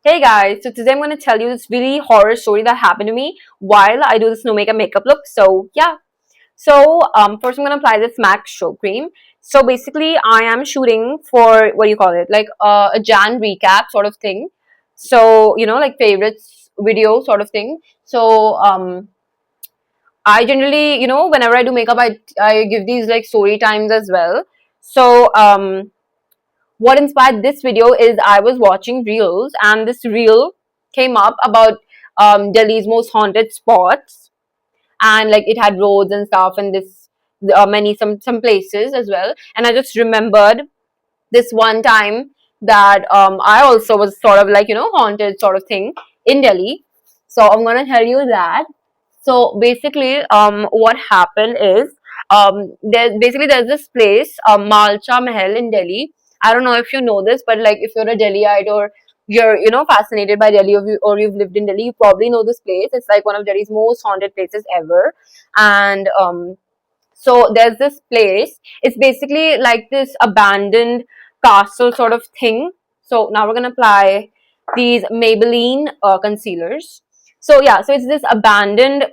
Hey guys, so today I'm going to tell you this really horror story that happened to me while I do the snow makeup look. So yeah, first I'm going to apply this MAC Show Cream. So basically, I am shooting for what do you call it, like a Jan recap sort of thing. So like favorites video sort of thing. I generally whenever I do makeup, I give these like story times as well. So what inspired this video is I was watching reels and this reel came up about Delhi's most haunted spots, and like it had roads and stuff and this many some places as well. And I just remembered this one time that I also was sort of like haunted sort of thing in Delhi. So I'm gonna tell you that. So basically, what happened is there's this place, Malcha Mahal in Delhi. I don't know if you know this, but like if you're a Delhiite or you're fascinated by Delhi, or you've lived in Delhi, you probably know this place. It's like one of Delhi's most haunted places ever. And so there's this place. It's basically like this abandoned castle sort of thing. So now we're gonna apply these Maybelline concealers. So yeah, so it's this abandoned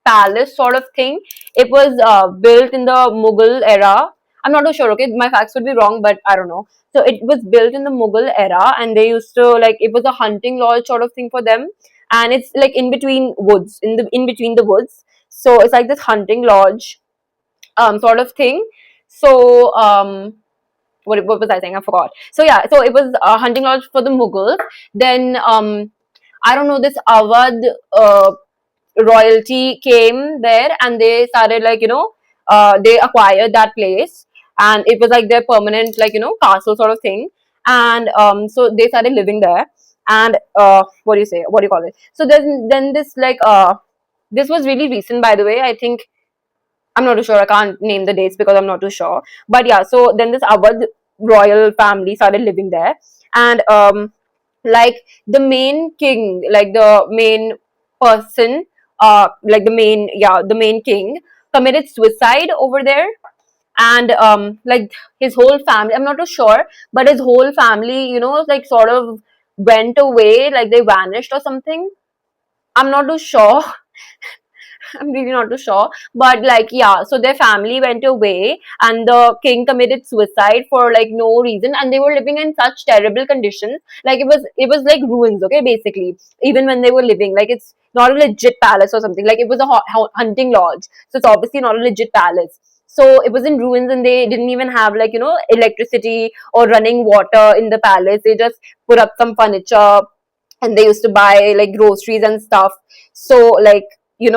palace sort of thing. It was built in the Mughal era. I'm not too sure. Okay, my facts would be wrong, but I don't know. So it was built in the Mughal era, and they used to like it was a hunting lodge sort of thing for them, and it's like in between woods, in between the woods. So it's like this hunting lodge sort of thing. So what was I saying? I forgot. So yeah, so it was a hunting lodge for the Mughals. Then I don't know, this Awadh royalty came there and they started like they acquired that place, and it was like their permanent like castle sort of thing. And so they started living there. And what do you say? What do you call it? So then this like this was really recent, by the way. I think I'm not too sure. I can't name the dates because I'm not too sure. But yeah, so then this Awadh royal family started living there, and like the main king, like the main person, like the main king committed suicide over there, and like his whole family. I'm not too sure, but his whole family, like sort of went away, like they vanished or something. I'm not too sure. I'm really not too sure. But like yeah, so their family went away and the king committed suicide for like no reason, and they were living in such terrible conditions. Like it was like ruins, okay, basically. Even when they were living, like it's not a legit palace or something. Like it was a hunting lodge. So it's obviously not a legit palace. So it was in ruins, and they didn't even have like electricity or running water in the palace. They just put up some furniture, and they used to buy like groceries and stuff. So like they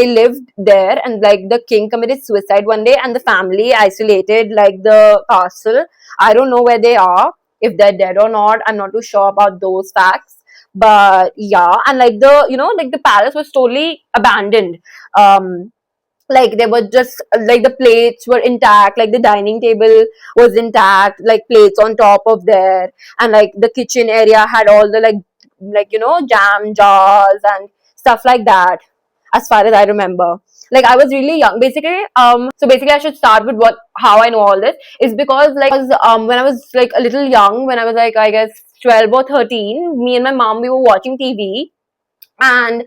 lived there, and like the king committed suicide one day, and the family isolated like the castle. I don't know where they are, if they're dead or not. I'm not too sure about those facts. But yeah, and like like the palace was totally abandoned. Like they were just like the plates were intact, like the dining table was intact, like plates on top of there, and like the kitchen area had all the jam jars and stuff like that, as far as I remember. Like I was really young basically. So basically I should start with what how I know all this is because when I was like a little young, when I was like I guess 12 or 13, me and my mom, we were watching TV, and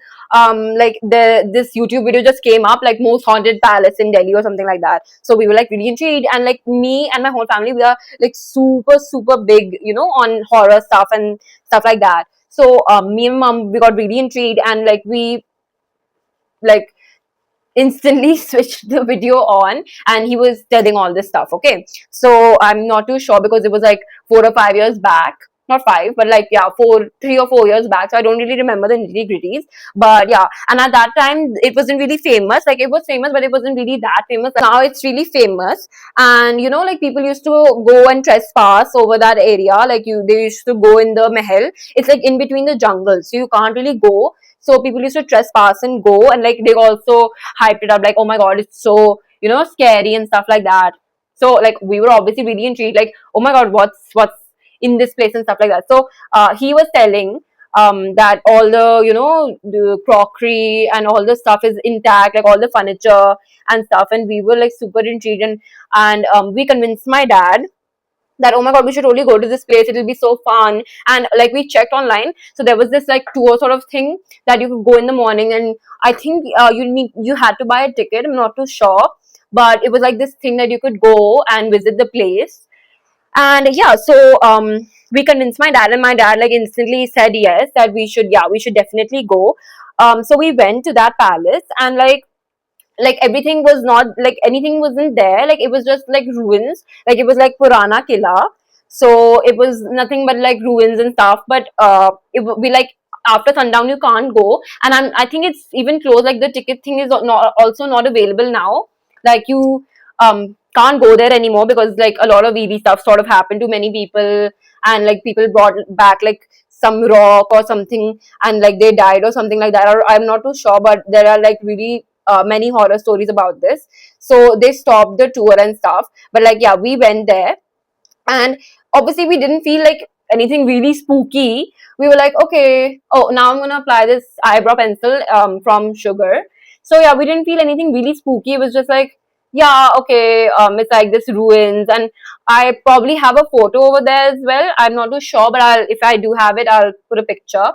like this YouTube video just came up, like most haunted palace in Delhi or something like that. So we were like really intrigued, and like me and my whole family, we are like super big on horror stuff and stuff like that. So me and mom, we got really intrigued, and like we like instantly switched the video on, and he was telling all this stuff. Okay, so I'm not too sure because it was like 4 or 5 years back, not five, but like yeah, 3 or 4 years back. So I don't really remember the nitty gritties. But yeah, and at that time it wasn't really famous. Like it was famous, but it wasn't really that famous. Now it's really famous, and like people used to go and trespass over that area. Like they used to go in the mahal. It's like in between the jungles, so you can't really go. So people used to trespass and go, and like they also hyped it up like, oh my god, it's so scary and stuff like that. So like we were obviously really intrigued, like, oh my god, what's in this place and stuff like that. So he was telling that all the the crockery and all the stuff is intact, like all the furniture and stuff, and we were like super intrigued, and we convinced my dad that oh my god, we should only go to this place, it'll be so fun. And like we checked online, so there was this like tour sort of thing that you could go in the morning, and I think you had to buy a ticket, I'm not too sure, but it was like this thing that you could go and visit the place. And yeah, so we convinced my dad, and my dad like instantly said yes, that we should, yeah, we should definitely go. So we went to that palace, and like everything was not like anything wasn't there, like it was just like ruins, like it was like Purana Killa. So it was nothing but like ruins and stuff, but it would be like after sundown you can't go, and I think it's even closed, like the ticket thing is not also not available now, like you can't go there anymore, because like a lot of EV stuff sort of happened to many people, and like people brought back like some rock or something, and like they died or something like that, or I'm not too sure, but there are like really many horror stories about this. So they stopped the tour and stuff. But like, yeah, we went there, and obviously we didn't feel like anything really spooky. We were like, okay, oh, now I'm gonna apply this eyebrow pencil from Sugar. So yeah, we didn't feel anything really spooky. It was just like, yeah, okay, it's like this ruins, and I probably have a photo over there as well. I'm not too sure, but if I do have it, I'll put a picture.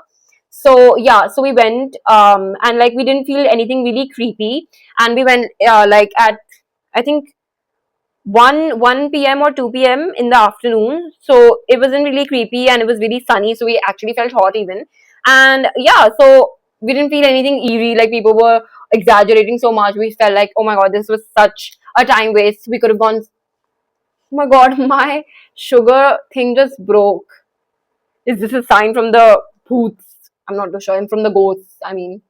So yeah, so we went, and like we didn't feel anything really creepy, and we went like at, I think, 1 p.m. or 2 p.m. in the afternoon. So it wasn't really creepy, and it was really sunny, so we actually felt hot even. And yeah, so we didn't feel anything eerie, like people were exaggerating so much. We felt like, oh my god, this was such a time waste. We could have gone. Oh my god, my Sugar thing just broke. Is this a sign from the booths? I'm not too sure. And from the ghosts, I mean.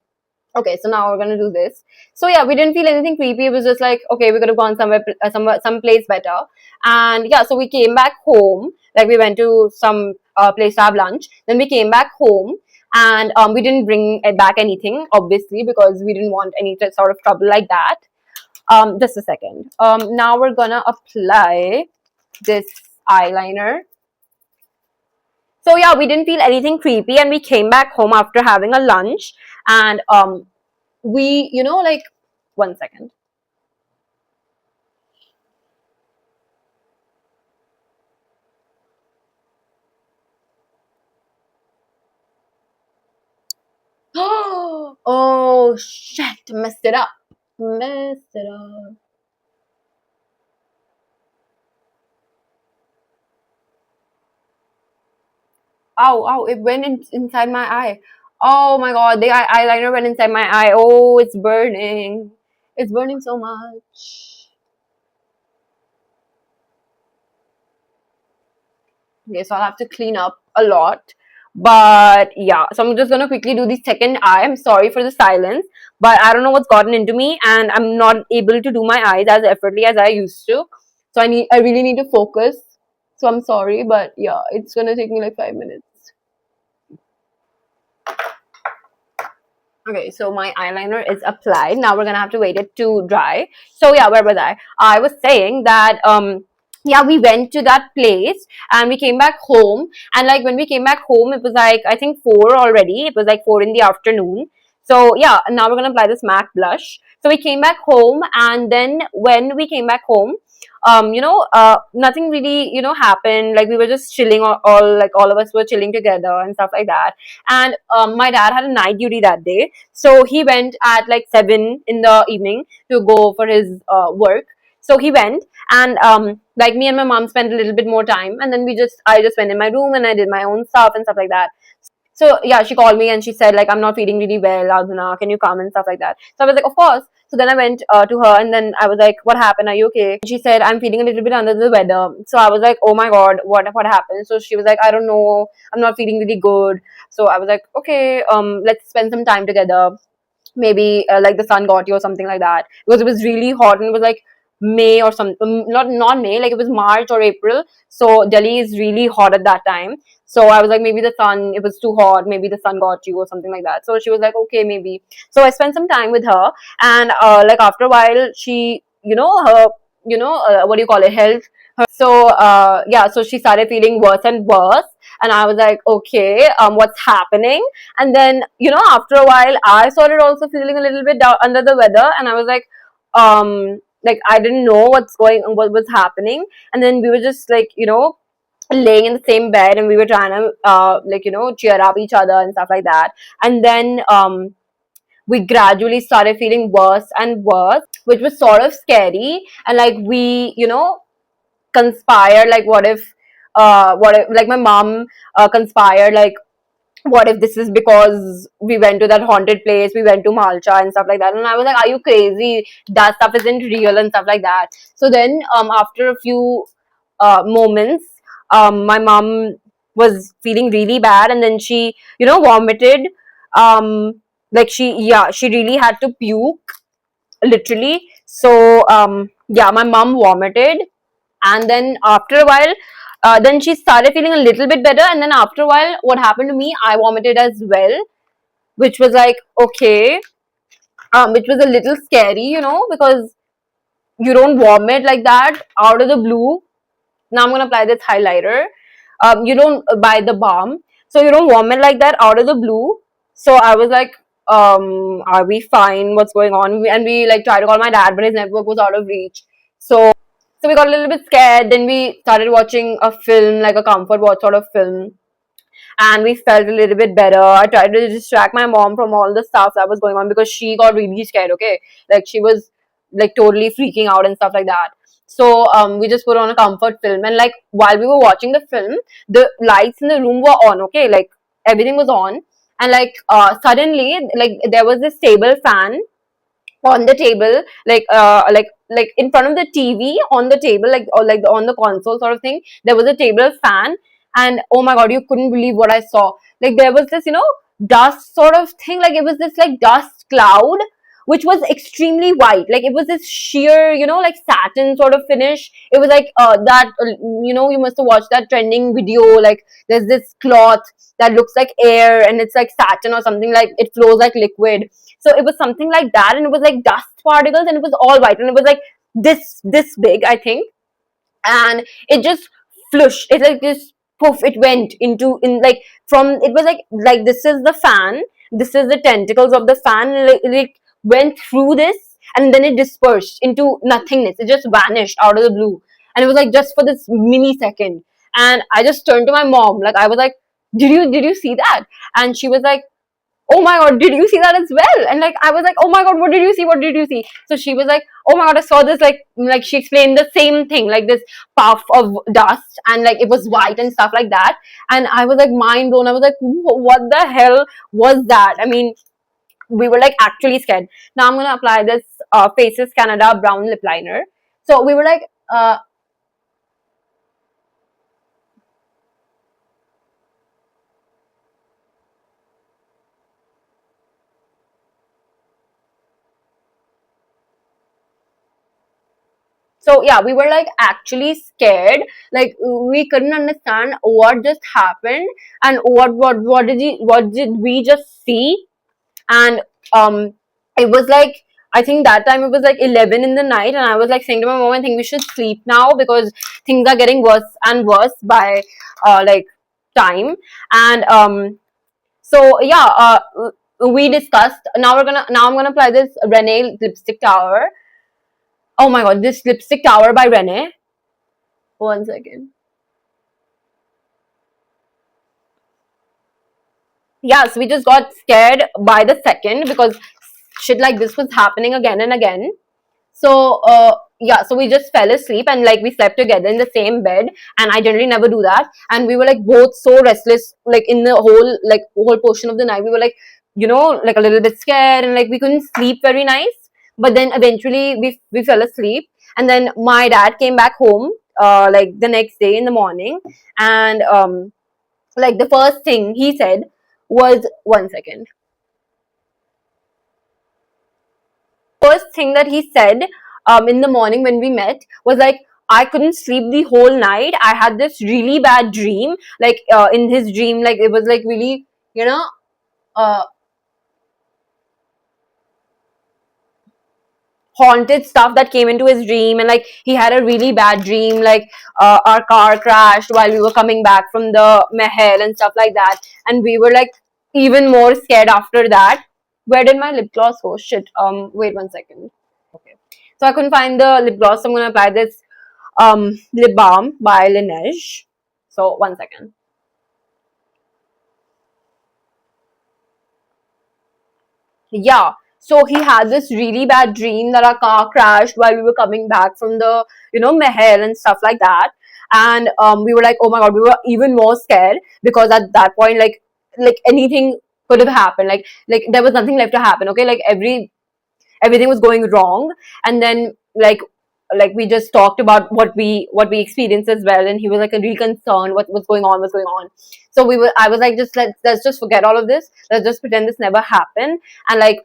Okay, so now we're gonna do this. So yeah, we didn't feel anything creepy. It was just like, okay, we could have gone somewhere, some place better. And yeah, so we came back home. Like we went to some place to have lunch. Then we came back home, and we didn't bring it back anything, obviously, because we didn't want any sort of trouble like that. Just a second. Now we're gonna apply this eyeliner. So yeah, we didn't feel anything creepy, and we came back home after having a lunch, and we, like, 1 second. Oh shit, messed it up. Messed it up. Ow, ow, it went inside my eye. Oh my god, the eyeliner went inside my eye. Oh, it's burning. It's burning so much. Okay, so I'll have to clean up a lot. But yeah, so I'm just gonna quickly do the second eye. I'm sorry for the silence, but I don't know what's gotten into me, and I'm not able to do my eyes as effortlessly as I used to. So I really need to focus. So I'm sorry, but yeah, it's gonna take me like 5 minutes. Okay, so my eyeliner is applied. Now we're gonna have to wait it to dry. So yeah, where was I? I was saying that yeah, we went to that place, and we came back home, and like when we came back home, it was like, I think, 4 already. It was like 4 in the afternoon. So yeah, now we're gonna apply this MAC blush. So we came back home, and then when we came back home, nothing really, happened. Like we were just chilling, like all of us were chilling together and stuff like that. And my dad had a night duty that day, so he went at like 7 in the evening to go for his work. So he went, and like me and my mom spent a little bit more time, and then I just went in my room, and I did my own stuff and stuff like that. So yeah, she called me, and she said like, I'm not feeling really well, Adhuna, can you come and stuff like that. So I was like, of course. So then I went to her, and then I was like, what happened? Are you okay? She said, I'm feeling a little bit under the weather. So I was like, oh my god, what happened? So she was like, I don't know, I'm not feeling really good. So I was like, okay, let's spend some time together. Maybe like the sun got you or something like that, because it was really hot, and it was like May or something, not May, like it was March or April. So Delhi is really hot at that time. So I was like, maybe the sun, it was too hot, maybe the sun got you or something like that. So she was like, okay, maybe. So I spent some time with her, and like after a while, she, her, what do you call it, health. So yeah, so she started feeling worse and worse, and I was like, okay, what's happening? And then, after a while, I started also feeling a little bit down under the weather, and I was like I didn't know what was happening. And then we were just like, laying in the same bed, and we were trying to like, cheer up each other and stuff like that. And then we gradually started feeling worse and worse, which was sort of scary. And like, we, conspired, like, what if like my mom conspired, like, what if this is because we went to that haunted place, we went to Malcha and stuff like that. And I was like, are you crazy? That stuff isn't real and stuff like that. So then, after a few moments, my mom was feeling really bad, and then she, vomited. Like, she really had to puke, literally. So, yeah, my mom vomited, and then after a while, then she started feeling a little bit better, and then after a while, what happened to me, I vomited as well, which was like, okay, which was a little scary, because you don't vomit like that out of the blue. Now I'm gonna apply this highlighter. You don't buy the balm, so you don't vomit like that out of the blue. So I was like, are we fine? What's going on? And we like tried to call my dad, but his network was out of reach. So we got a little bit scared. Then we started watching a film, like a comfort watch sort of film, and we felt a little bit better. I tried to distract my mom from all the stuff that was going on, because she got really scared. Okay, like, she was like totally freaking out and stuff like that. So we just put on a comfort film, and like, while we were watching the film, the lights in the room were on. Okay, like, everything was on, and like, suddenly, like, there was this table fan on the table, like in front of the TV, on the table, like, or like on the console sort of thing. There was a table fan, and oh my god, you couldn't believe what I saw. Like, there was this, dust sort of thing. Like, it was this like dust cloud, which was extremely white. Like, it was this sheer, like satin sort of finish. It was like, that, you must have watched that trending video. Like, there's this cloth that looks like air, and it's like satin or something, like it flows like liquid. So it was something like that, and it was like dust particles, and it was all white, and it was like this big, I think. And it just flushed. It like this poof, it went into, in like, from, it was like this is the fan, this is the tentacles of the fan, like went through this, and then it dispersed into nothingness. It just vanished out of the blue, and it was like just for this millisecond. And I just turned to my mom, like, I was like, did you see that? And she was like, oh my god, did you see that as well? And like, I was like, oh my god, what did you see? So she was like, oh my god, I saw this, like she explained the same thing, like this puff of dust, and like, it was white and stuff like that. And I was like mind blown. I was like, what the hell was that? I mean, we were like actually scared. Now I'm gonna apply this Faces Canada brown lip liner. So we were like, so yeah, we were like actually scared. Like, we couldn't understand what just happened, and what did we just see. And um it was like, I think that time it was like 11 in the night, and I was like saying to my mom, I think we should sleep now, because things are getting worse and worse by like time. And so yeah, we discussed. Now I'm gonna apply this Renee lipstick tower. Oh my god, this lipstick tower by Renee. One second. Yeah, so we just got scared by the second, because shit like this was happening again and again. So yeah, so we just fell asleep, and like, we slept together in the same bed, and I generally never do that. And we were like both so restless, like in the whole portion of the night. We were like, like a little bit scared, and like, we couldn't sleep very nice. But then eventually we fell asleep, and then my dad came back home like the next day in the morning. And like, the first thing he said was, one second. First thing that he said in the morning when we met was like, I couldn't sleep the whole night. I had this really bad dream. Like, in his dream, like, it was like really, uh, haunted stuff that came into his dream. And like, he had a really bad dream, like, our car crashed while we were coming back from the Mahal and stuff like that. And we were like even more scared after that. Where did my lip gloss go? Shit. Wait one second. Okay. So I couldn't find the lip gloss, so I'm gonna apply this lip balm by Laneige. So 1 second. Yeah. So he had this really bad dream that our car crashed while we were coming back from the, Mahal and stuff like that. And we were like, oh my god, we were even more scared because at that point, like anything could have happened. Like there was nothing left to happen. Okay, like everything was going wrong, and then like we just talked about what we experienced as well, and he was like really concerned what's going on, what's going on. So I was like, just let's just forget all of this, let's just pretend this never happened, and like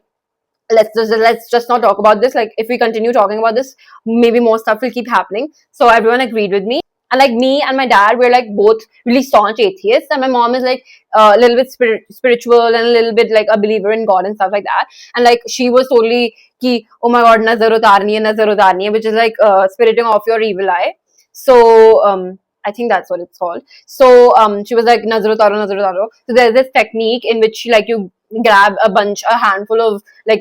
let's just not talk about this. Like if we continue talking about this, maybe more stuff will keep happening. So everyone agreed with me, and like me and my dad were like both really staunch atheists, and my mom is like a little bit spiritual and a little bit like a believer in God and stuff like that. And like she was totally ki, oh my god, nazar utarni hai, which is like spiriting off your evil eye. So I think that's what it's called. So she was like nazar utaro, nazar utaro. So there's this technique in which like you grab a handful of like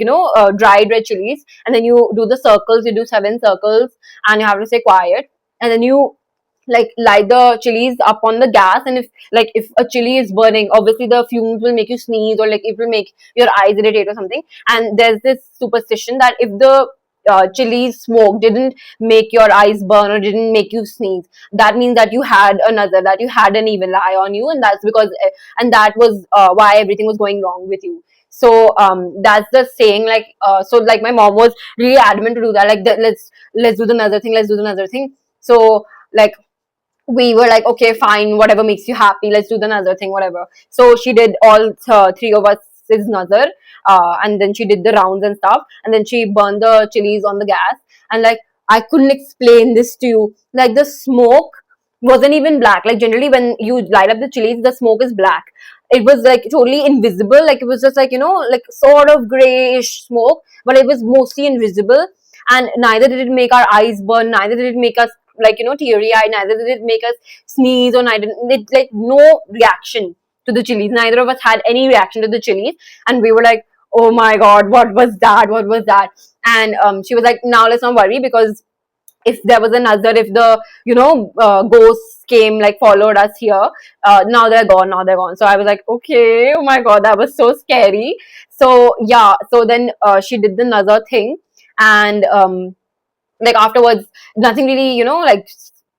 dried red chilies, and then you do the circles, you do 7 circles, and you have to stay quiet, and then you like light the chilies up on the gas, and if a chili is burning, obviously the fumes will make you sneeze, or like it will make your eyes irritate or something. And there's this superstition that if the chilies smoke didn't make your eyes burn or didn't make you sneeze, that means that you had another, that you had an evil eye on you, and that's because and that was why everything was going wrong with you. So that's the saying. Like so like my mom was really adamant to do that, like let's do the another thing, let's do the another thing. So like we were like, okay, fine, whatever makes you happy, let's do the nazar thing, whatever. So she did all three of us is nazar, and then she did the rounds and stuff, and then she burned the chilies on the gas. And like I couldn't explain this to you, like the smoke wasn't even black. Like generally when you light up the chilies, the smoke is black. It was like totally invisible, like it was just like like sort of grayish smoke, but it was mostly invisible. And neither did it make our eyes burn, neither did it make us like teary eyed, neither did it make us sneeze, or neither it like no reaction to the chilies. Neither of us had any reaction to the chilies, and we were like, oh my god, what was that, what was that? And she was like, now let's not worry, because if there was another, if the ghosts came, like followed us here, now they're gone, now they're gone. So I was like, okay, oh my god, that was so scary. So yeah, so then she did the nazar thing, and like afterwards nothing really like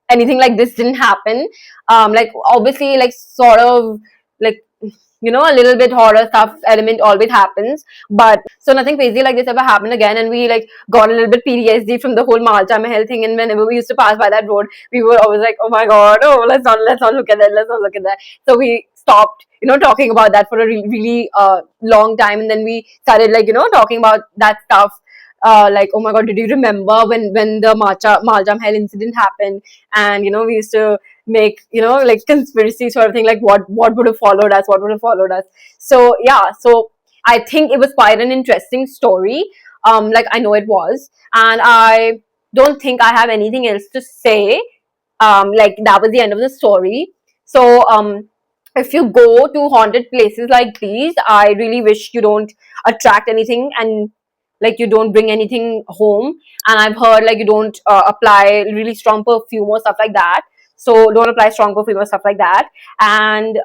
anything like this didn't happen. Like obviously like sort of like a little bit horror stuff element always happens, but so nothing crazy like this ever happened again. And we like got a little bit PTSD from the whole Malcha Mahal thing, and whenever we used to pass by that road, we were always like, oh my god, oh let's not look at that, let's not look at that. So we stopped talking about that for a really long time, and then we started like talking about that stuff, like, oh my god, did you remember when the Malcha Mahal incident happened? And we used to make like conspiracy sort of thing, like what would have followed us, what would have followed us. So yeah, so I think it was quite an interesting story. Like I know it was, and I don't think I have anything else to say. Like that was the end of the story. So if you go to haunted places like these, I really wish you don't attract anything, and like you don't bring anything home. And I've heard like you don't apply really strong perfume or stuff like that. So don't apply strong perfume or stuff like that. And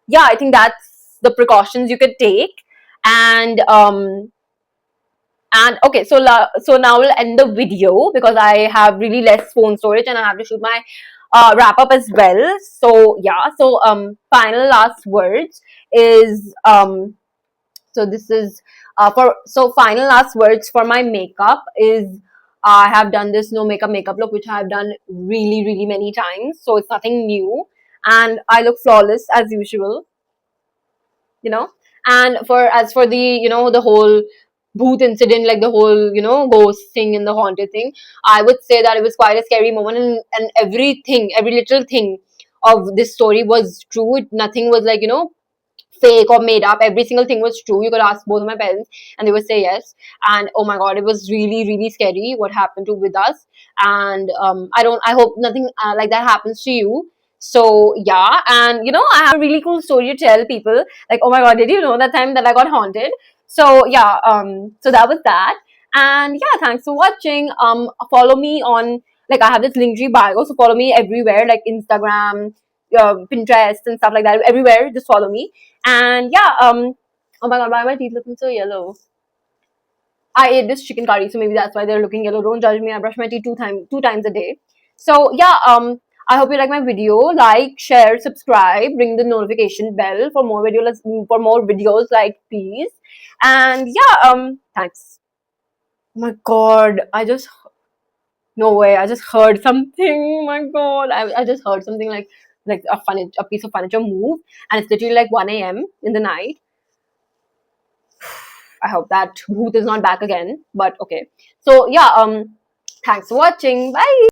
yeah, I think that's the precautions you could take. And okay, so so now we'll end the video because I have really less phone storage and I have to shoot my wrap up as well. So yeah, so final last words is so this is final last words for my makeup is, I have done this no makeup look, which I have done really many times, so it's nothing new, and I look flawless as usual. And as for the the whole booth incident, like the whole ghost thing and the haunted thing, I would say that it was quite a scary moment, and everything, every little thing of this story was true. Nothing was like fake or made up. Every single thing was true. You could ask both of my parents and they would say yes. And oh my god, it was really scary what happened to with us. And I hope nothing like that happens to you. So yeah, and I have a really cool story to tell people, like, oh my god, did you know that time that I got haunted? So yeah, so that was that. And yeah, thanks for watching. Follow me on Like I have this Linktree bio, so follow me everywhere, like Instagram, Pinterest, and stuff like that. Everywhere, just follow me. And yeah, oh my god, why are my teeth looking so yellow? I ate this chicken curry, so maybe that's why they're looking yellow. Don't judge me. I brush my teeth two times a day. So yeah, I hope you like my video. Like, share, subscribe, ring the notification bell for more videos like these. And yeah, thanks. Oh my god, no way, I just heard something. Oh my god, I just heard something like a piece of furniture move, and it's literally like 1 a.m. in the night. I hope that booth is not back again. But okay. So yeah, thanks for watching. Bye.